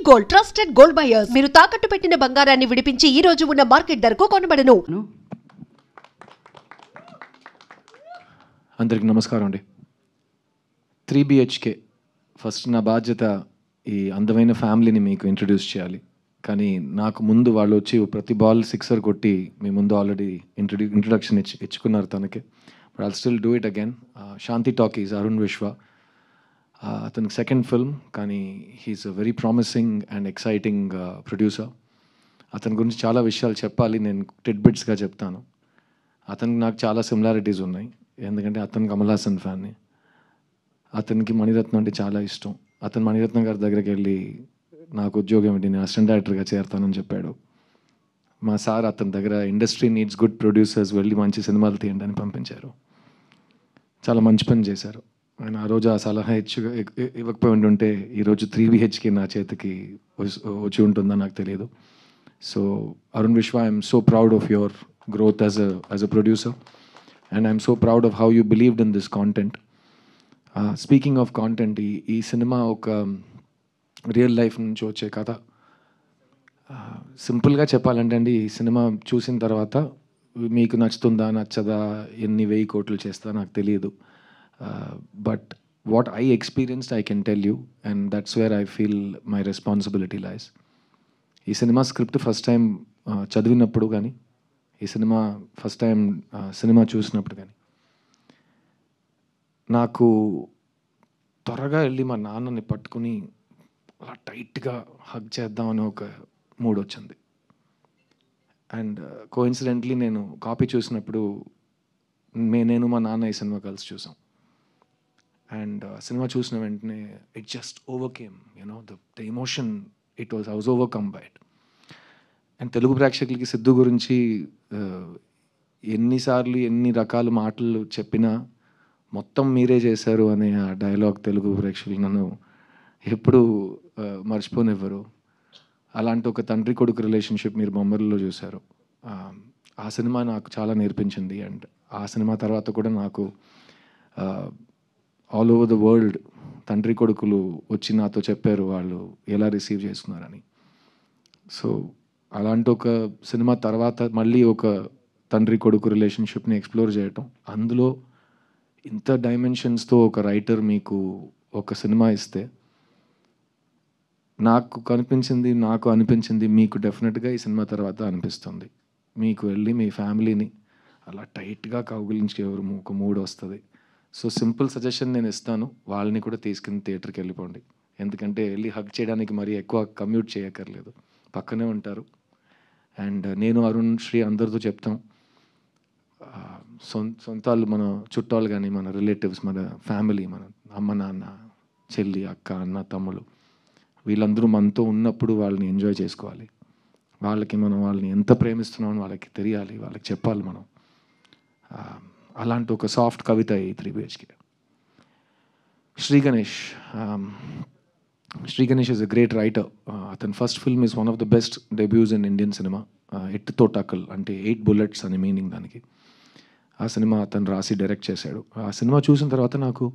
Gold trusted gold buyers. మీరు తాకట్టు పెట్టిన బంగారాన్ని విడిపించి ఈ రోజు ఉన్న మార్కెట్ ధరకు కొనబడను. అందరికి నమస్కారం అండి. 3BHK ఫస్ట్ నా బాధ్యత ఈ అందమైన ఫ్యామిలీని మీకు ఇంట్రడ్యూస్ చేయాలి. కానీ నాకు ముందు వాళ్ళు వచ్చి ప్రతి బాల్ సిక్సర్ కొట్టి మీ ముందు ఆల్రెడీ ఇంట్రడక్షన్ ఇచ్చుకున్నారు తనకి. But I'll still do it again. Shanti talkies, Arun Vishwa, అతనికి సెకండ్ ఫిల్మ్, కానీ he's a very promising and exciting producer. అతని గురించి చాలా విషయాలు చెప్పాలి, నేను టిడ్బిట్స్గా చెప్తాను. అతనికి నాకు చాలా సిమిలారిటీస్ ఉన్నాయి, ఎందుకంటే అతను కమల్ హాసన్ ఫ్యాన్ని. అతనికి మణిరత్నం అంటే చాలా ఇష్టం. అతను మణిరత్నం గారి దగ్గరికి వెళ్ళి నాకు ఉద్యోగం ఏంటి, నేను అసిస్టెంట్ డైరెక్టర్గా చేరతానని చెప్పాడు. మా సార్ అతని దగ్గర ఇండస్ట్రీ నీడ్స్ గుడ్ ప్రొడ్యూసర్స్, వెళ్ళి మంచి సినిమాలు తీయండి అని పంపించారు. చాలా మంచి పని చేశారు ఆయన. ఆ రోజు ఆ సలహా ఇవ్వకపోయి ఉంటుంటే ఈరోజు 3BHK నా చేతికి వచ్చి ఉంటుందో నాకు తెలియదు. సో అరుణ్ విశ్వ, I'm so proud of your growth as a producer, and I'm so proud of how you believed in this content. Speaking of content, ఈ సినిమా ఒక రియల్ లైఫ్ నుంచి వచ్చే కథ. సింపుల్గా చెప్పాలంటే అండి, ఈ సినిమా చూసిన తర్వాత మీకు నచ్చుతుందా నచ్చదా, ఎన్ని 1000 కోట్లు చేస్తా నాకు తెలియదు. But what I experienced I can tell you, and that's where I feel my responsibility లైస్. ఈ సినిమా స్క్రిప్ట్ ఫస్ట్ టైం చదివినప్పుడు కానీ, ఈ సినిమా ఫస్ట్ టైం సినిమా చూసినప్పుడు కానీ, నాకు త్వరగా వెళ్ళి మా నాన్నని పట్టుకుని అలా టైట్గా హగ్ చేద్దామని ఒక మూడ్ వచ్చింది. అండ్ కోఇన్సిడెంట్లీ నేను కాపీ చూసినప్పుడు నేను మా నాన్న ఈ సినిమా కలిసి చూసాం. అండ్ సినిమా చూసిన వెంటనే it just overcame, the emotion, I was overcome by it. And Telugu ప్రేక్షకులకి సిద్ధు గురించి ఎన్నిసార్లు ఎన్ని రకాల మాటలు చెప్పినా మొత్తం మీరే చేశారు అనే ఆ డైలాగ్ తెలుగు ప్రేక్షకులు నన్ను ఎప్పుడు మర్చిపోనివ్వరు. అలాంటి ఒక తండ్రి కొడుకు రిలేషన్షిప్ మీరు బొమ్మరిలో చూశారు. ఆ సినిమా నాకు చాలా నేర్పించింది. అండ్ ఆ సినిమా తర్వాత కూడా నాకు ఆల్ ఓవర్ ద వరల్డ్ తండ్రి కొడుకులు వచ్చి నాతో చెప్పారు వాళ్ళు ఎలా రిసీవ్ చేస్తున్నారని. సో అలాంటి ఒక సినిమా తర్వాత మళ్ళీ ఒక తండ్రి కొడుకు రిలేషన్షిప్ని ఎక్స్ప్లోర్ చేయటం, అందులో ఇంత డైమెన్షన్స్తో ఒక రైటర్ మీకు ఒక సినిమా ఇస్తే, నాకు అనిపించింది మీకు డెఫినెట్గా ఈ సినిమా తర్వాత అనిపిస్తుంది. మీకు వెళ్ళి మీ ఫ్యామిలీని అలా టైట్గా కౌగిలించి ఒక మూడ్ వస్తుంది. సో సింపుల్ సజెషన్ నేను ఇస్తాను, వాళ్ళని కూడా తీసుకుని థియేటర్కి వెళ్ళిపోండి. ఎందుకంటే వెళ్ళి హగ్ చేయడానికి మరీ ఎక్కువ కమ్యూట్ చేయక్కర్లేదు, పక్కనే ఉంటారు. అండ్ నేను, అరుణ్, శ్రీ అందరితో చెప్తాం, సొంతాలు, మన చుట్టాలు కానీ, మన రిలేటివ్స్, మన ఫ్యామిలీ, మన అమ్మ నాన్న, చెల్లి, అక్క, అన్న, తమ్ముళ్ళు, వీళ్ళందరూ మనతో ఉన్నప్పుడు వాళ్ళని ఎంజాయ్ చేసుకోవాలి. వాళ్ళని ఎంత ప్రేమిస్తున్నామని వాళ్ళకి తెలియాలి, వాళ్ళకి చెప్పాలి మనం. అలాంటి ఒక సాఫ్ట్ కవిత ఈ 3BHK. Shri Ganesh is a great writer. అతని first film is one of the best debuts in Indian cinema. 8 తోటాకల్ అంటే 8 bullets అని మీనింగ్ దానికి. ఆ సినిమా అతను రాసి డైరెక్ట్ చేశాడు. ఆ సినిమా చూసిన తర్వాత నాకు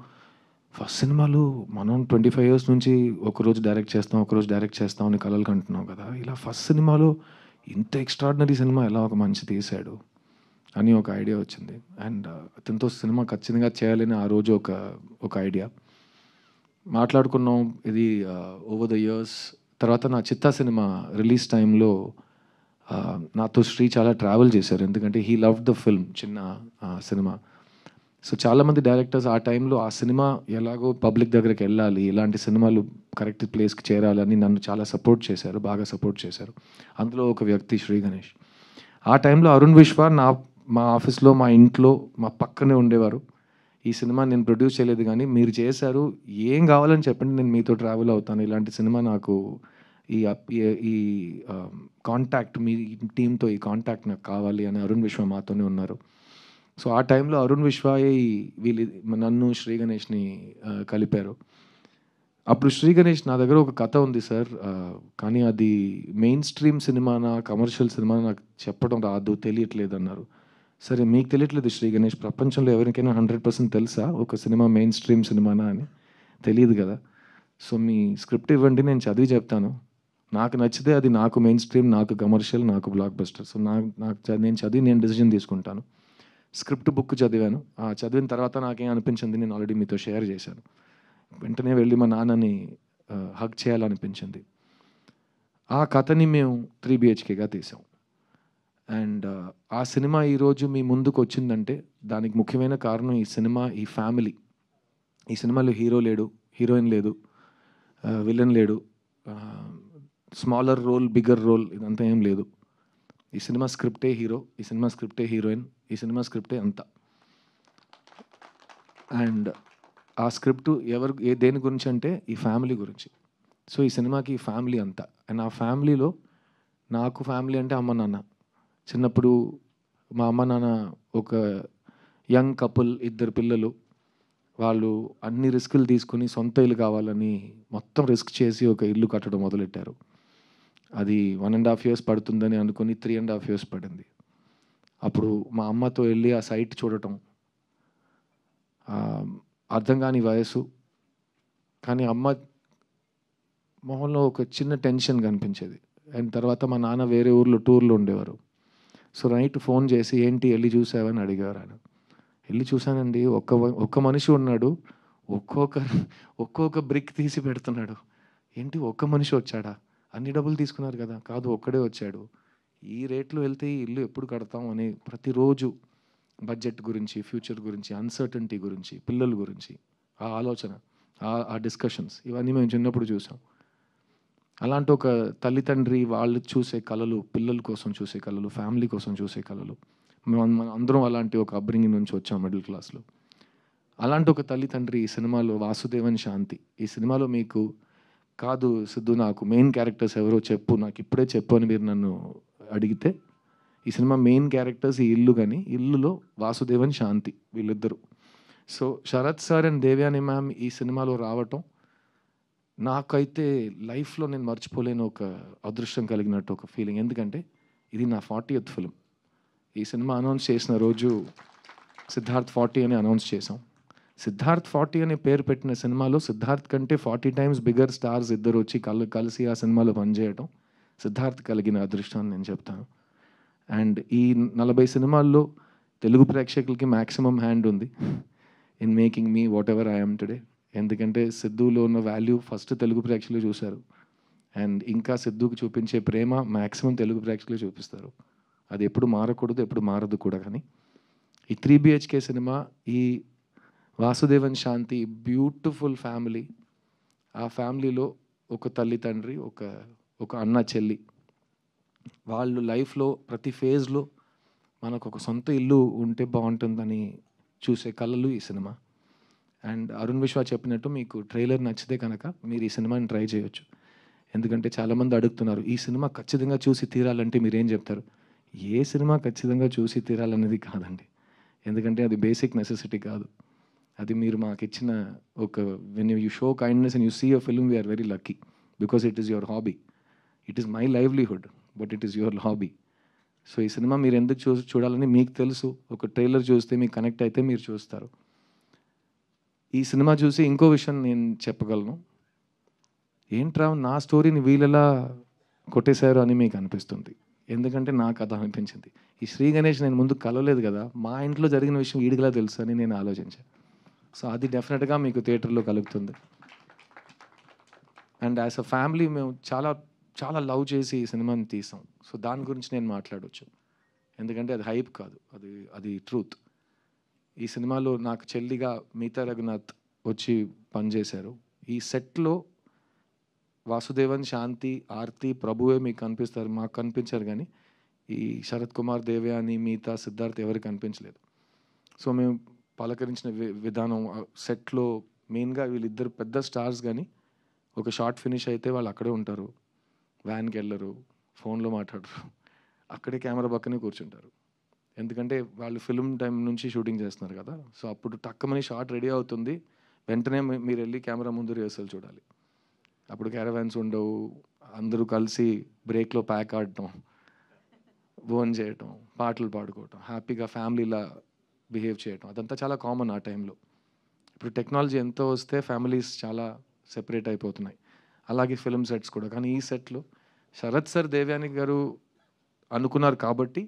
ఫస్ట్ సినిమాలు మనం 25 years నుంచి ఒకరోజు డైరెక్ట్ చేస్తాం అని కలలు కంటున్నాం కదా, ఇలా ఫస్ట్ సినిమాలో ఇంత ఎక్స్ట్రాడినరీ సినిమా ఎలా ఒక మంచి తీశాడు అని ఒక ఐడియా వచ్చింది. అండ్ అతనితో సినిమా ఖచ్చితంగా చేయాలని ఆ రోజు ఒక ఐడియా మాట్లాడుకున్నాం. ఇది ఓవర్ ద ఇయర్స్. తర్వాత నా చిత్తా సినిమా రిలీజ్ టైంలో నాతో శ్రీ చాలా ట్రావెల్ చేశారు, ఎందుకంటే హీ లవ్డ్ ద ఫిల్మ్, చిన్న సినిమా. సో చాలామంది డైరెక్టర్స్ ఆ టైంలో ఆ సినిమా ఎలాగో పబ్లిక్ దగ్గరికి వెళ్ళాలి, ఇలాంటి సినిమాలు కరెక్ట్ ప్లేస్కి చేరాలని నన్ను చాలా బాగా సపోర్ట్ చేశారు. అందులో ఒక వ్యక్తి శ్రీ గణేష్. ఆ టైంలో అరుణ్ విశ్వ మా ఆఫీస్లో, మా ఇంట్లో, మా పక్కనే ఉండేవారు. ఈ సినిమా నేను ప్రొడ్యూస్ చేయలేదు కానీ మీరు చేశారు, ఏం కావాలని చెప్పండి, నేను మీతో ట్రావెల్ అవుతాను, ఇలాంటి సినిమా నాకు ఈ కాంటాక్ట్, మీ టీంతో ఈ కాంటాక్ట్ నాకు కావాలి అని అరుణ్ విశ్వ మాతోనే ఉన్నారు. సో ఆ టైంలో అరుణ్ విశ్వ నన్ను, శ్రీ గణేష్ని కలిపారు. అప్పుడు శ్రీ గణేష్, నా దగ్గర ఒక కథ ఉంది సార్, కానీ అది మెయిన్ స్ట్రీమ్ సినిమానా కమర్షియల్ సినిమా నాకు చెప్పడం రాదు, తెలియట్లేదు అన్నారు. సరే మీకు తెలియట్లేదు శ్రీ గణేష్, ప్రపంచంలో ఎవరికైనా 100% తెలుసా ఒక సినిమా మెయిన్ స్ట్రీమ్ సినిమానా అని? తెలియదు కదా. సో మీ స్క్రిప్ట్ ఇవ్వండి, నేను చదివి చెప్తాను, నాకు నచ్చితే అది నాకు మెయిన్ స్ట్రీమ్, నాకు కమర్షియల్, నాకు బ్లాక్ బస్టర్. సో నేను చదివి నేను డెసిజన్ తీసుకుంటాను. స్క్రిప్ట్ బుక్ చదివాను. చదివిన తర్వాత నాకేం అనిపించింది నేను ఆల్రెడీ మీతో షేర్ చేశాను. వెంటనే వెళ్ళి మా నాన్నని హగ్ చేయాలనిపించింది. ఆ కథని మేము 3 BHKగా తీసాం. అండ్ ఆ సినిమా ఈరోజు మీ ముందుకు వచ్చిందంటే దానికి ముఖ్యమైన కారణం ఈ సినిమా, ఈ ఫ్యామిలీ. ఈ సినిమాలో హీరో లేడు, హీరోయిన్ లేదు, విలన్ లేడు, స్మాలర్ రోల్, బిగ్గర్ రోల్ ఇదంతా ఏం లేదు. ఈ సినిమా స్క్రిప్టే హీరో, ఈ సినిమా స్క్రిప్టే హీరోయిన్, ఈ సినిమా స్క్రిప్టే అంతా. అండ్ ఆ స్క్రిప్ట్ దేని గురించి అంటే ఈ ఫ్యామిలీ గురించి. సో ఈ సినిమాకి ఈ ఫ్యామిలీ అంతా. అండ్ ఆ ఫ్యామిలీలో నాకు ఫ్యామిలీ అంటే అమ్మ నాన్న. చిన్నప్పుడు మా అమ్మ నాన్న ఒక యంగ్ కపుల్, 2 పిల్లలు. వాళ్ళు అన్ని రిస్కులు తీసుకుని సొంత ఇల్లు కావాలని మొత్తం రిస్క్ చేసి ఒక ఇల్లు కట్టడం మొదలెట్టారు. అది 1.5 years పడుతుందని అనుకుని 3.5 years పడింది. అప్పుడు మా అమ్మతో వెళ్ళి ఆ సైట్ చూడటం, అర్థం కాని వయసు, కానీ అమ్మ మొహంలో ఒక చిన్న టెన్షన్ కనిపించేది. అండ్ తర్వాత మా నాన్న వేరే ఊర్లో టూర్లో ఉండేవారు. సో నైట్ ఫోన్ చేసి ఏంటి వెళ్ళి చూసావని అడిగారు ఆయన. వెళ్ళి చూశానండి, ఒక్క మనిషి ఉన్నాడు, ఒక్కొక్క బ్రిక్ తీసి పెడుతున్నాడు. ఏంటి ఒక్క మనిషి వచ్చాడా, అన్ని డబ్బులు తీసుకున్నారు కదా, కాదు ఒక్కడే వచ్చాడు, ఈ రేట్లో వెళ్తే ఈ ఇల్లు ఎప్పుడు కడతాం అని ప్రతిరోజు బడ్జెట్ గురించి, ఫ్యూచర్ గురించి, అన్సర్టనిటీ గురించి, పిల్లల గురించి ఆ ఆలోచన, ఆ డిస్కషన్స్ ఇవన్నీ మేము చిన్నప్పుడు చూసాం. అలాంటి ఒక తల్లిదండ్రి వాళ్ళు చూసే కళలు, పిల్లల కోసం చూసే కళలు, ఫ్యామిలీ కోసం చూసే కళలు, మనం అందరం అలాంటి ఒక అప్బ్రింగింగ్ నుంచి వచ్చాం మిడిల్ క్లాస్లో. అలాంటి ఒక తల్లిదండ్రి ఈ సినిమాలో వాసుదేవన్ శాంతి. ఈ సినిమాలో మీకు కాదు సిద్ధు నాకు మెయిన్ క్యారెక్టర్స్ ఎవరో చెప్పు, నాకు ఇప్పుడే చెప్పు అని మీరు నన్ను అడిగితే, ఈ సినిమా మెయిన్ క్యారెక్టర్స్ ఈ ఇల్లు, కానీ ఇల్లులో వాసుదేవన్ శాంతి వీళ్ళిద్దరు. So Sharath sir and Devyani ma'am ఈ సినిమాలో రావటం నాకైతే లైఫ్లో నేను మర్చిపోలేని ఒక అదృష్టం కలిగినట్టు ఒక ఫీలింగ్. ఎందుకంటే ఇది నా 40th ఫిల్మ్. ఈ సినిమా అనౌన్స్ చేసిన రోజు సిద్ధార్థ్ 40 అని అనౌన్స్ చేసాం. సిద్ధార్థ్ 40 అనే పేరు పెట్టిన సినిమాలో సిద్ధార్థ్ కంటే 40 times బిగ్గర్ స్టార్స్ ఇద్దరు వచ్చి కలిసి ఆ సినిమాలో పనిచేయటం సిద్ధార్థ్ కలిగిన అదృష్టం అని నేను చెప్తాను. అండ్ ఈ 40 సినిమాల్లో తెలుగు ప్రేక్షకులకి మ్యాక్సిమం హ్యాండ్ ఉంది in making me what ever I'm today. ఎందుకంటే సిద్ధులో ఉన్న వాల్యూ ఫస్ట్ తెలుగు ప్రేక్షకులు చూశారు. అండ్ ఇంకా సిద్ధుకి చూపించే ప్రేమ మ్యాక్సిమం తెలుగు ప్రేక్షకులు చూపిస్తారు. అది ఎప్పుడు మారకూడదు, ఎప్పుడు మారదు కూడా. కానీ ఈ 3 BHK సినిమా, ఈ వాసుదేవన్ శాంతి బ్యూటిఫుల్ ఫ్యామిలీ, ఆ ఫ్యామిలీలో ఒక తల్లి తండ్రి, ఒక అన్న చెల్లి, వాళ్ళు లైఫ్లో ప్రతి ఫేజ్లో మనకు ఒక సొంత ఇల్లు ఉంటే బాగుంటుందని చూసే కళలు ఈ సినిమా. అండ్ అరుణ్ విశ్వ చెప్పినట్టు మీకు ట్రైలర్ నచ్చితే కనుక మీరు ఈ సినిమాని ట్రై చేయొచ్చు. ఎందుకంటే చాలామంది అడుగుతున్నారు ఈ సినిమా ఖచ్చితంగా చూసి తీరాలంటే మీరేం చెప్తారు. ఏ సినిమా ఖచ్చితంగా చూసి తీరాలనేది కాదండి. ఎందుకంటే అది బేసిక్ నెసెసిటీ కాదు. అది మీరు మాకు ఇచ్చిన ఒక when you show kindness and you see a film, we are very lucky because it is your hobby. It is my livelihood but it is your hobby. So ఈ సినిమా మీరు ఎందుకు చూడాలని మీకు తెలుసు. ఒక ట్రైలర్ చూస్తే మీకు కనెక్ట్ అయితే మీరు చూస్తారు. ఈ సినిమా చూసి ఇంకో విషయం నేను చెప్పగలను. ఏంట్రా నా స్టోరీని వీళ్ళెలా కొట్టేశారు అని మీకు అనిపిస్తుంది. ఎందుకంటే నాకు అది అనిపించింది. ఈ శ్రీ గణేష్ నేను ముందు కలవలేదు కదా, మా ఇంట్లో జరిగిన విషయం వీడికిలా తెలుసు అని నేను ఆలోచించాను. సో అది డెఫినెట్గా మీకు థియేటర్లో కలుగుతుంది. అండ్ యాజ్ అ ఫ్యామిలీ మేము చాలా చాలా లవ్ చేసి ఈ సినిమాని తీసాం. సో దాని గురించి నేను మాట్లాడవచ్చు. ఎందుకంటే అది హైప్ కాదు, అది ట్రూత్. ఈ సినిమాలో నాకు చెల్లిగా మీతా రఘునాథ్ వచ్చి పనిచేశారు. ఈ సెట్లో వాసుదేవన్ శాంతి, ఆర్తి, ప్రభువే మీకు కనిపిస్తారు, మాకు కనిపించారు. కానీ ఈ శరత్ కుమార్, దేవ్యాని, మీతా, సిద్ధార్థ్ ఎవరికి కనిపించలేదు. సో మేము పలకరించిన విధానం సెట్లో మెయిన్గా వీళ్ళిద్దరు పెద్ద స్టార్స్. కానీ ఒక షార్ట్ ఫినిష్ అయితే వాళ్ళు అక్కడే ఉంటారు, వ్యాన్కి వెళ్ళరు, ఫోన్లో మాట్లాడరు, అక్కడే కెమెరా పక్కనే కూర్చుంటారు. ఎందుకంటే వాళ్ళు ఫిల్మ్ టైం నుంచి షూటింగ్ చేస్తున్నారు కదా. సో అప్పుడు టక్కమని షార్ట్ రెడీ అవుతుంది, వెంటనే మీరు వెళ్ళి కెమెరా ముందు రిహర్సల్ చూడాలి. అప్పుడు క్యారవాన్స్ ఉండవు, అందరూ కలిసి బ్రేక్లో ప్యాక్ ఆడటం, భోజనం చేయటం, పాటలు పాడుకోవటం, హ్యాపీగా ఫ్యామిలీలా బిహేవ్ చేయటం, అదంతా చాలా కామన్ ఆ టైంలో. ఇప్పుడు టెక్నాలజీ ఎంతో వస్తే ఫ్యామిలీస్ చాలా సెపరేట్ అయిపోతున్నాయి, అలాగే ఫిల్మ్ సెట్స్ కూడా. కానీ ఈ సెట్లో శరత్ సార్ దేవ్యాని గారు అనుకున్నారు కాబట్టి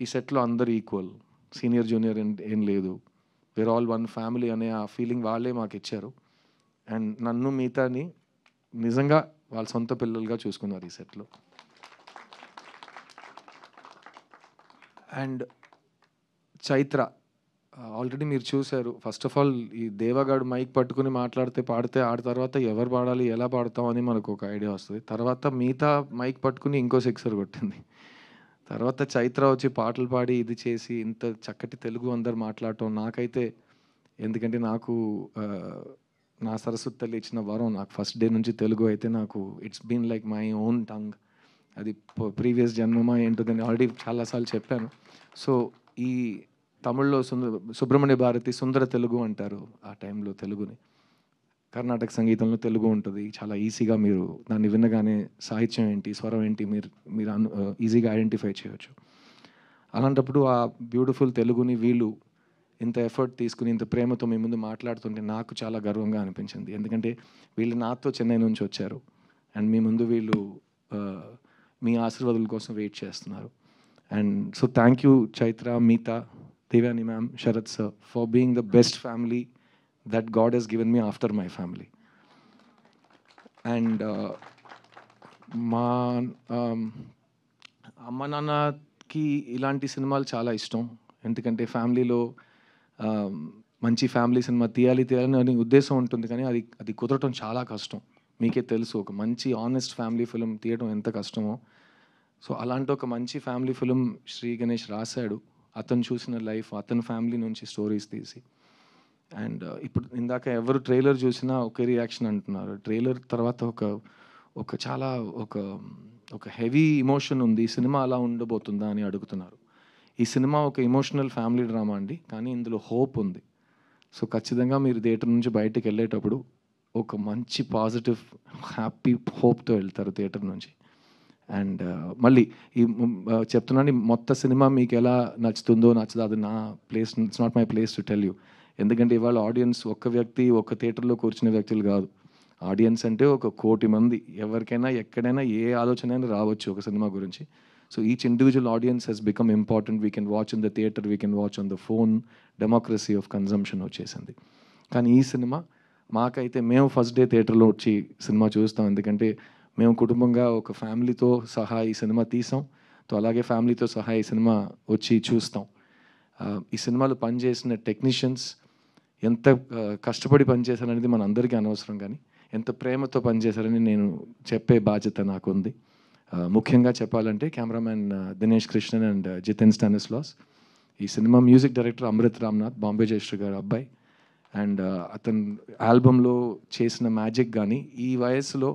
ఈ సెట్లో అందరు ఈక్వల్, సీనియర్ జూనియర్ ఏం లేదు, వేర్ ఆల్ వన్ ఫ్యామిలీ అనే ఆ ఫీలింగ్ వాళ్ళే మాకు ఇచ్చారు. అండ్ నన్ను మిగతాని నిజంగా వాళ్ళ సొంత పిల్లలుగా చూసుకున్నారు ఈ సెట్లో. అండ్ చైత్ర ఆల్రెడీ మీరు చూశారు. ఫస్ట్ ఆఫ్ ఆల్ ఈ దేవగాడు మైక్ పట్టుకుని మాట్లాడితే పాడితే ఆడ తర్వాత ఎవరు పాడాలి ఎలా పాడతాం అని మనకు ఒక ఐడియా వస్తుంది. తర్వాత మిగతా మైక్ పట్టుకుని ఇంకో సిక్సర్ కొట్టింది. తర్వాత చైత్ర వచ్చి పాటలు పాడి ఇది చేసి ఇంత చక్కటి తెలుగు అందరు మాట్లాడటం నాకైతే, ఎందుకంటే నాకు నా సరస్వతి తల్లి ఇచ్చిన వరం. నాకు ఫస్ట్ డే నుంచి తెలుగు అయితే నాకు it's been like my own tongue. అది ప్రీవియస్ జన్మమా ఏంటోదని ఆల్రెడీ చాలాసార్లు చెప్పాను. సో ఈ తమిళ్లో సుబ్రహ్మణ్య భారతి సుందర తెలుగు అంటారు ఆ టైంలో తెలుగుని. కర్ణాటక సంగీతంలో తెలుగు ఉంటుంది. చాలా ఈజీగా మీరు దాన్ని వినగానే సాహిత్యం ఏంటి, స్వరం ఏంటి మీరు ఈజీగా ఐడెంటిఫై చేయవచ్చు. అలాంటప్పుడు ఆ బ్యూటిఫుల్ తెలుగుని వీళ్ళు ఇంత ఎఫర్ట్ తీసుకుని ఇంత ప్రేమతో మీ ముందు మాట్లాడుతుంటే నాకు చాలా గర్వంగా అనిపించింది. ఎందుకంటే వీళ్ళు నాతో చెన్నై నుంచి వచ్చారు అండ్ మీ ముందు వీళ్ళు మీ ఆశీర్వాదాల కోసం వెయిట్ చేస్తున్నారు. And so thank you Chaitra, Meetha, Devyani ma'am, Sharath sir for being the best family that God has given me after my family. And మా అమ్మ నాన్నకి ఇలాంటి సినిమాలు చాలా ఇష్టం. ఎందుకంటే ఫ్యామిలీలో మంచి ఫ్యామిలీ సినిమా తీయాలి అనే ఉద్దేశం ఉంటుంది, కానీ అది కుదరటం చాలా కష్టం. మీకే తెలుసు ఒక మంచి ఆనెస్ట్ ఫ్యామిలీ ఫిలిం తీయడం ఎంత కష్టమో. సో అలాంటి ఒక మంచి ఫ్యామిలీ ఫిలిం శ్రీ గణేష్ రాశాడు. అతను చూసిన లైఫ్, అతని ఫ్యామిలీ నుంచి స్టోరీస్ తీసి. అండ్ ఇప్పుడు ఇందాక ఎవరు ట్రైలర్ చూసినా ఒకే రియాక్షన్ అంటున్నారు. ట్రైలర్ తర్వాత ఒక చాలా ఒక హెవీ ఇమోషన్ ఉంది, ఈ సినిమా అలా ఉండబోతుందా అని అడుగుతున్నారు. ఈ సినిమా ఒక ఎమోషనల్ ఫ్యామిలీ డ్రామా అండి, కానీ ఇందులో హోప్ ఉంది. సో ఖచ్చితంగా మీరు థియేటర్ నుంచి బయటకు వెళ్ళేటప్పుడు ఒక మంచి పాజిటివ్ హ్యాపీ హోప్తో వెళ్తారు థియేటర్ నుంచి. అండ్ మళ్ళీ ఈ చెప్తున్నాను, మొత్తం సినిమా మీకు ఎలా నచ్చుతుందో నచ్చదో అది నా place, it's not my place to tell you. ఎందుకంటే ఇవాళ ఆడియన్స్ ఒక్క వ్యక్తి ఒక్క థియేటర్లో కూర్చునే వ్యక్తులు కాదు. ఆడియన్స్ అంటే 1 కోటి మంది. ఎవరికైనా ఎక్కడైనా ఏ ఆలోచన అయినా రావచ్చు ఒక సినిమా గురించి. So each individual audience Hess become important. We can watch in the theatre, we can watch on the phone. Democracy of consumption వచ్చేసింది. కానీ ఈ సినిమా మాకైతే మేము ఫస్ట్ డే థియేటర్లో వచ్చి సినిమా చూస్తాం. ఎందుకంటే మేము కుటుంబంగా ఒక ఫ్యామిలీతో సహా ఈ సినిమా తీసాం. సో అలాగే ఫ్యామిలీతో సహా ఈ సినిమా వచ్చి చూస్తాం. ఈ సినిమాలో పనిచేసిన టెక్నీషియన్స్ ఎంత కష్టపడి పనిచేశారనేది మన అందరికీ అనవసరం, కానీ ఎంత ప్రేమతో పనిచేశారని నేను చెప్పే బాధ్యత నాకు ఉంది. ముఖ్యంగా చెప్పాలంటే cameraman Dinesh Krishnan and Jiten Stanislaus. ఈ సినిమా మ్యూజిక్ డైరెక్టర్ అమృత్ రామ్నాథ్, బాంబే జయశ్రీ గారు అబ్బాయి. అండ్ అతను ఆల్బంలో చేసిన మ్యాజిక్ కానీ ఈ వయసులో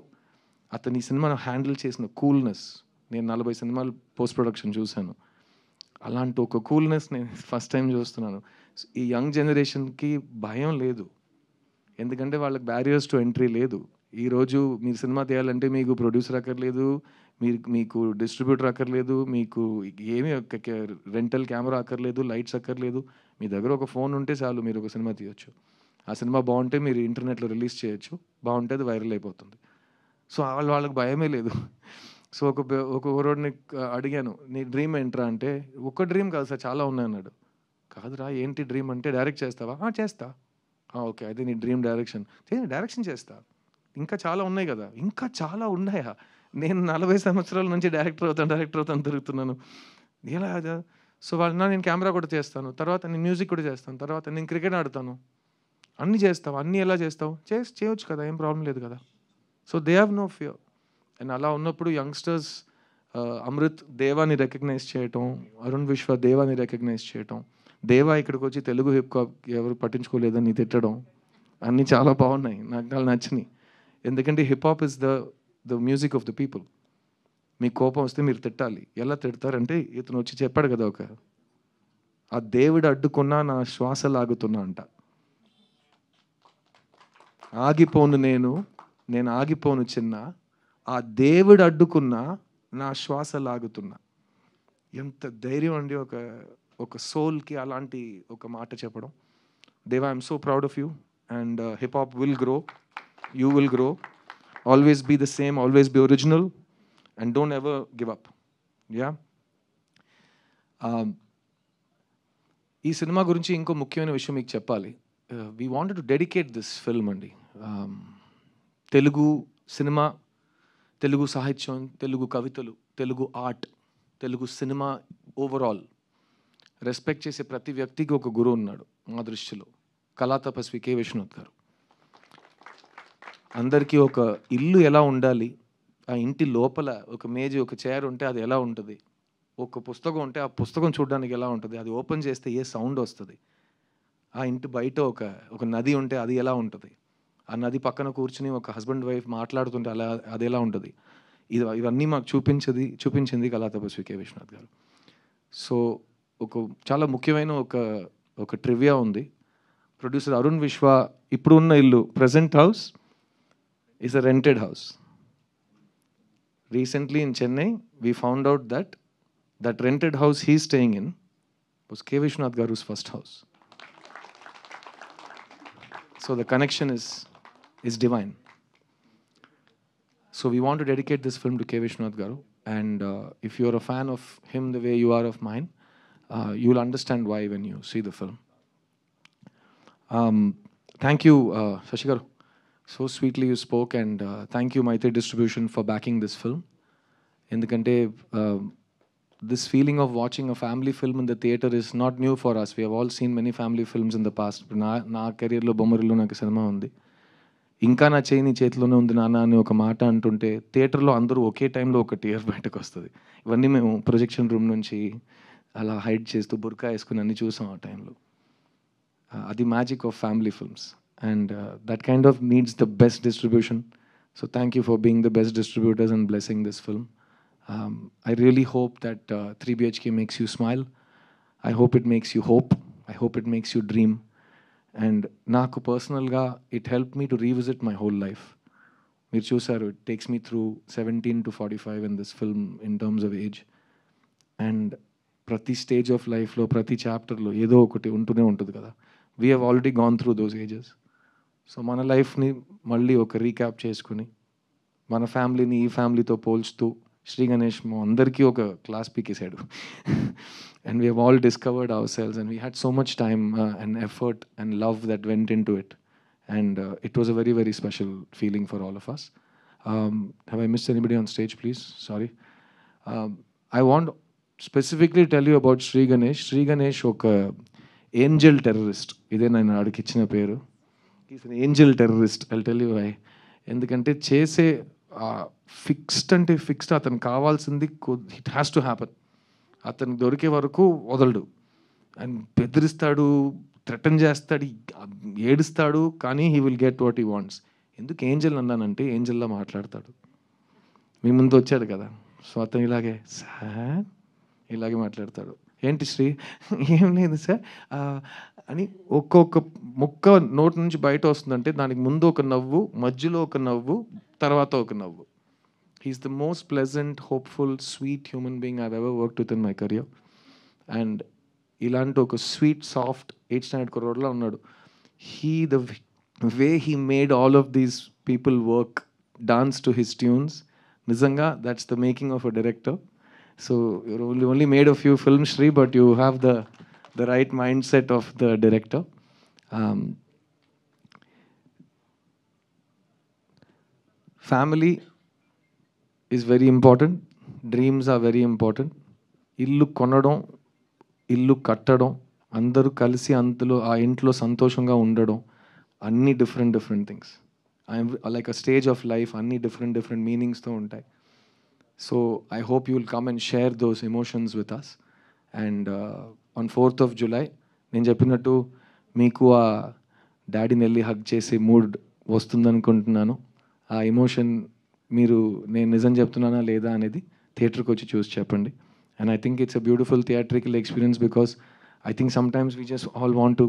అతను ఈ సినిమాను హ్యాండిల్ చేసిన కూల్నెస్, నేను 40 సినిమాలు పోస్ట్ ప్రొడక్షన్ చూశాను. అలాంటి ఒక కూల్నెస్ నేను ఫస్ట్ టైం చూస్తున్నాను. ఈ యంగ్ జనరేషన్కి భయం లేదు, ఎందుకంటే వాళ్ళకి బ్యారియర్స్ టు ఎంట్రీ లేదు. ఈరోజు మీరు సినిమా తీయాలంటే మీకు ప్రొడ్యూసర్ అక్కర్లేదు, మీకు డిస్ట్రిబ్యూటర్ అక్కర్లేదు, మీకు ఏమీ రెంటల్ కెమెరా అక్కర్లేదు, లైట్స్ అక్కర్లేదు. మీ దగ్గర ఒక ఫోన్ ఉంటే చాలు, మీరు ఒక సినిమా తీయొచ్చు. ఆ సినిమా బాగుంటే మీరు ఇంటర్నెట్లో రిలీజ్ చేయొచ్చు, బాగుంటే అది వైరల్ అయిపోతుంది. సో వాళ్ళకి భయమే లేదు. సో ఒక ఊరోడిని అడిగాను, నీ డ్రీమ్ ఏంట్రా అంటే, ఒక్క డ్రీమ్ కాదు సార్ చాలా ఉన్నాయి అన్నాడు. కాదురా ఏంటి డ్రీమ్ అంటే, డైరెక్ట్ చేస్తావా? చేస్తా. ఓకే, అయితే నీ డ్రీమ్ డైరెక్షన్ చేస్తా. ఇంకా చాలా ఉన్నాయి కదా. ఇంకా చాలా ఉన్నాయా? నేను 40 సంవత్సరాల నుంచి డైరెక్టర్ అవుతాను తిరుగుతున్నాను. ఎలా? సో నేను కెమెరా కూడా చేస్తాను, తర్వాత నేను మ్యూజిక్ కూడా చేస్తాను, తర్వాత నేను క్రికెట్ ఆడతాను. అన్నీ చేస్తావు, అన్నీ ఎలా చేస్తావు? చేయొచ్చు కదా, ఏం ప్రాబ్లం లేదు కదా. So they have no fear. And అలా ఉన్నప్పుడు యంగ్స్టర్స్ అమృత్ దేవాని రికగ్నైజ్ చేయటం, అరుణ్ విశ్వ దేవాని రికగ్నైజ్ చేయటం, దేవా ఇక్కడికి వచ్చి తెలుగు హిప్ హాప్ ఎవరు పట్టించుకోలేదని తిట్టడం, అన్నీ చాలా బాగున్నాయి, నాకు చాలా నచ్చినాయి. ఎందుకంటే hip hop is the music of the people. మీకు కోపం వస్తే మీరు తిట్టాలి. ఎలా తిడతారంటే, ఇతను వచ్చి చెప్పాడు కదా, ఆ దేవుడు అడ్డుకున్నా నా శ్వాస లాగుతున్నా అంట. ఆగిపోను నేను ఆగిపోను చిన్న, ఆ దేవుడు అడ్డుకున్నా నా శ్వాస లాగుతున్నా. ఎంత ధైర్యం అండి ఒక సోల్కి అలాంటి ఒక మాట చెప్పడం. Deva, I'm so proud of you. And hip hop will grow, you will grow. Always be the same, always be original. And don't ever give up. Yeah, ఈ సినిమా గురించి ఇంకో ముఖ్యమైన విషయం మీకు చెప్పాలి. We wanted to dedicate this film అండి. తెలుగు సినిమా, తెలుగు సాహిత్యం, తెలుగు కవితలు, తెలుగు ఆర్ట్, తెలుగు సినిమా ఓవరాల్ రెస్పెక్ట్ చేసే ప్రతి వ్యక్తికి ఒక గురువు ఉన్నాడు మా దృష్టిలో. కళా తపస్వి కె విశ్వనాథ్ గారు. అందరికీ ఒక ఇల్లు ఎలా ఉండాలి, ఆ ఇంటి లోపల ఒక మేజీ, ఒక చైర్ ఉంటే అది ఎలా ఉంటుంది, ఒక పుస్తకం ఉంటే ఆ పుస్తకం చూడడానికి ఎలా ఉంటుంది, అది ఓపెన్ చేస్తే ఏ సౌండ్ వస్తుంది, ఆ ఇంటి బయట ఒక నది ఉంటే అది ఎలా ఉంటుంది, ఆ నది పక్కన కూర్చుని ఒక హస్బెండ్ వైఫ్ మాట్లాడుతుంటే అది ఎలా ఉంటుంది, ఇవన్నీ మాకు చూపించింది కళా తపస్వి కె విశ్వనాథ్ గారు. సో చాలా ముఖ్యమైన ఒక ట్రివియా ఉంది. ప్రొడ్యూసర్ అరుణ్ విశ్వ ఇప్పుడు ఉన్న ఇల్లు, present house is a rented house. Recently in Chennai we found out that rented house he's staying in was K. Vishwanath Garu's first house. So the connection is divine. So we want to dedicate this film to K. Vishwanath Garu, and if you're a fan of him the way you are of mine, you'll understand why when you see the film. Thank you, Shashi Garu. So sweetly you spoke, and thank you Maitri Distribution for backing this film. Endukante this feeling of watching a family film in the theater is not new for us. We have all seen many family films in the past. నా కెరీర్లో బొమ్మరిలో నాకు cinema ఉంది. ఇంకా నా చేయి నీ చేతిలోనే ఉంది నాన్న అని ఒక మాట అంటుంటే థియేటర్లో అందరూ ఒకే టైంలో ఒక టియర్ బయటకు వస్తుంది. ఇవన్నీ మేము ప్రొజెక్షన్ రూమ్ నుంచి అలా హైడ్ చేస్తూ బుర్కా వేసుకుని అన్నీ చూసాం ఆ టైంలో. అది magic of family films, and that kind of needs the best distribution. So thank you for being the best distributors and blessing this film. I really hope that 3BHK makes you smile. I hope it makes you hope. I hope it makes you dream. And నాకు పర్సనల్గా it helped me to revisit my whole life. మీరు చూసారు, it takes me through 17 to 45 in this film in terms of age. And ప్రతి stage of లైఫ్లో, ప్రతి చాప్టర్లో ఏదో ఒకటి ఉంటూనే ఉంటుంది కదా. We have already gone through those ages. So మన లైఫ్ని మళ్ళీ ఒక రీక్యాప్ చేసుకుని మన ఫ్యామిలీని ఈ ఫ్యామిలీతో పోల్చుతూ శ్రీ గణేష్ మా అందరికీ ఒక క్లాస్ పీకేసాడు. And we have all discovered ourselves, and we had so much time and effort and love that went into it, and it was a very very special feeling for all of us. Have I missed anybody on stage? Please, sorry. I want specifically tell you about Shri Ganesh. Shri Ganesh ఒక angel terrorist. ఇదే నేను ఆడికి ఇచ్చిన పేరు. Is an angel terrorist. I'll tell you why. ఎందుకంటే చేసే fixed అంటే fixed, అతనికి కావాల్సింది ఇట్ హ్యాస్ టు హ్యాపన్. అతనికి దొరికే వరకు వదలడు, అండ్ బెదిరిస్తాడు, థ్రెటన్ చేస్తాడు, ఏడుస్తాడు, కానీ he will get what he wants. ఎందుకు ఏంజల్ అన్నానంటే ఏంజల్లా మాట్లాడతాడు. మీ ముందు వచ్చాడు కదా, సో అతను ఇలాగే సార్ ఇలాగే మాట్లాడతాడు. ఏంటి శ్రీ? ఏం లేదు సార్ అని ఒక్కొక్క ముక్క నోటి నుంచి బయట వస్తుందంటే దానికి ముందు ఒక నవ్వు, మధ్యలో ఒక నవ్వు, తర్వాత ఒక నవ్వు. He's the most pleasant, hopeful, sweet human being I ever worked with in my career. And ఇలాంటి ఒక స్వీట్, సాఫ్ట్ 8th స్టాండర్డ్ కుర్రోడ్లా ఉన్నాడు. The way he made all of these people work, dance to his tunes, నిజంగా that's the making of a director. So you only made a few films, Shri, but you have the right mindset of the director. Family is very important. Dreams are very important. ఇల్లు కొనడం, ఇల్లు కట్టడం, అందరూ కలిసి అందులో ఆ ఇంట్లో సంతోషంగా ఉండడం, అన్ని different things. I'm like a stage of life, అన్ని డిఫరెంట్ మీనింగ్స్తో ఉంటాయి. So I hope you will come and share those emotions with us. And on 4th of July, నేను చెప్పినట్టు మీకు ఆ డాడీని వెళ్ళి హగ్ చేసే మూడ్ వస్తుందనుకుంటున్నాను. ఆ ఎమోషన్ మీరు నేను నిజం చెప్తున్నానా లేదా అనేది థియేటర్కి వచ్చి చూసి చెప్పండి. And I think it's a beautiful theatrical experience because I think sometimes we just all want to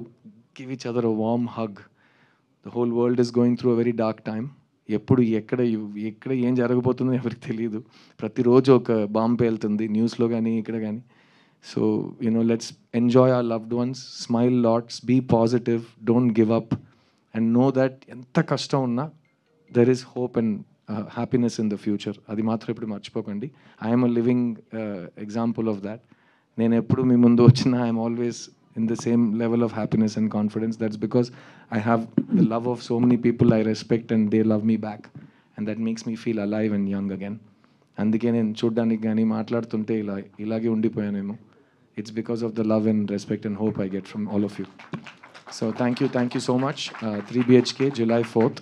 give each other a warm hug. The whole world is going through a very dark time. ఎప్పుడు ఎక్కడ ఏం జరగబోతుందో ఎవరికి తెలియదు. ప్రతిరోజు ఒక bomb పేలుతుంది న్యూస్లో కానీ ఇక్కడ కానీ. So let's enjoy our loved ones, smile lots, be positive, don't give up, and know that ఎంత కష్టం ఉన్నా there is hope and happiness in the future. అది మాత్రం ఇప్పుడు మర్చిపోకండి. I'm a living example of that. నేను ఎప్పుడు మీ ముందు వచ్చినా I'm always in the same level of happiness and confidence. That's because I have the love of so many people I respect and they love me back, and that makes me feel alive and young again. అందుకే నేను చూడ్డానికి కానీ మాట్లాడుతుంటే ఇలాగే ఉండిపోయానేమో. It's because of the love and respect and hope I get from all of you. So thank you so much. 3 BHK July 4th.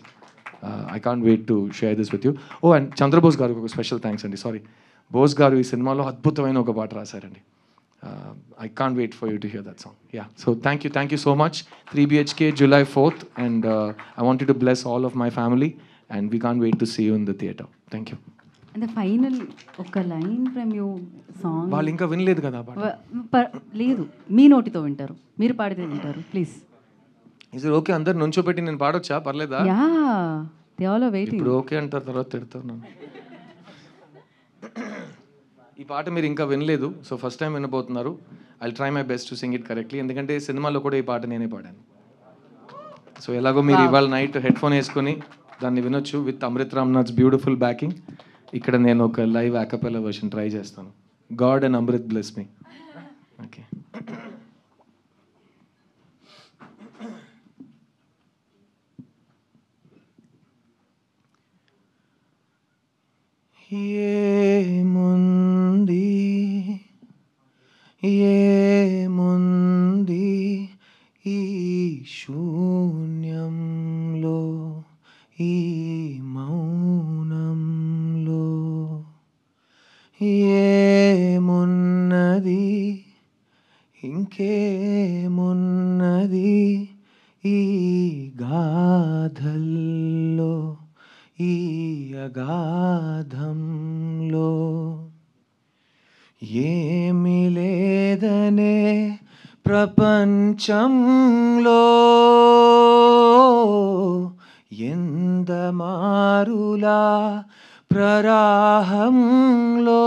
I can't wait to share this with you. Oh, and Chandrabose garu ఒక special thanks అండి. Sorry, Bose గారు ఈ సినిమాలో అద్భుతమైన ఒక పాట రాశారండి. I can't wait for you to hear that song. Yeah, so thank you so much. 3 BHK July 4th, and I want you to bless all of my family, and we can't wait to see you in the theatre. Thank you. And the final ఒక line from you song వాళ్ళు ఇంకా వినలేదు కదా పాట. లేదు, మీ నోటితో వింటారు, మీరు పాడితే వింటారు. ప్లీజ్. Is it okay? అందరు నుంచోపెట్టి నేను పాడొచ్చా? పర్లేదా? Yeah, they all are waiting. ఇప్పుడు ఓకే అంటారు, తర్వాత తిడతాను. ఈ పాట మీరు ఇంకా వినలేదు, సో ఫస్ట్ టైం వినబోతున్నారు. I try my best to sing it correctly, ఎందుకంటే సినిమాలో కూడా ఈ పాట నేనే పాడాను. సో ఎలాగో మీరు ఇవాళ నైట్ హెడ్ ఫోన్ వేసుకొని దాన్ని వినొచ్చు with Amrit Ramnath's beautiful backing. ఇక్కడ నేను ఒక లైవ్ అకపెల్లా వర్షన్ ట్రై చేస్తాను. God and Amrit bless me. Okay. ఏముంది ఈ శూన్యంలో, ఈ మౌనంలో, ఏమున్నది ఇంకేమున్నది ఈ గాథల్లో, ఈ అగాధంలో, ఏమి లేదనే ప్రపంచంలో, ఎందమారులా ప్రరాహంలో,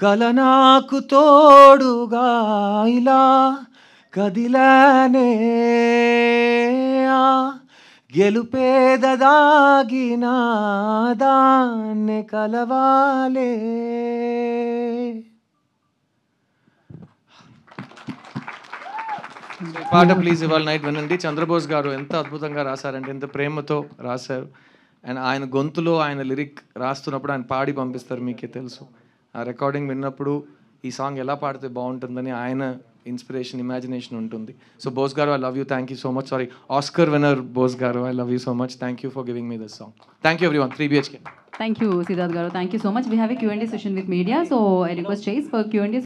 కల నాకు తోడుగా ఇలా కదిలానే, గెలుపేదదాగిన దాన్ని కలవాలే. పాట ప్లీజ్ ఇవాళ నైట్ వినండి. చంద్రబోస్ గారు ఎంత అద్భుతంగా రాశారంటే, ఎంత ప్రేమతో రాశారు. అండ్ ఆయన గొంతులో ఆయన లిరిక్ రాస్తున్నప్పుడు ఆయన పాడి పంపిస్తారు, మీకే తెలుసు. ఆ రికార్డింగ్ విన్నప్పుడు ఈ సాంగ్ ఎలా పాడితే బాగుంటుందని ఆయన ఇన్స్పిరేషన్, ఇమాజినేషన్ ఉంటుంది. So Bose garu, I love you, thank you so much. Sorry, Oscar winner Bose garu, I love you so much. Thank you for giving me this song. Thank you everyone. 3 BHK. Thank you, Siddharth garu. Thank you so much. We have a Q&A session with media, so I request Chase for Q&A.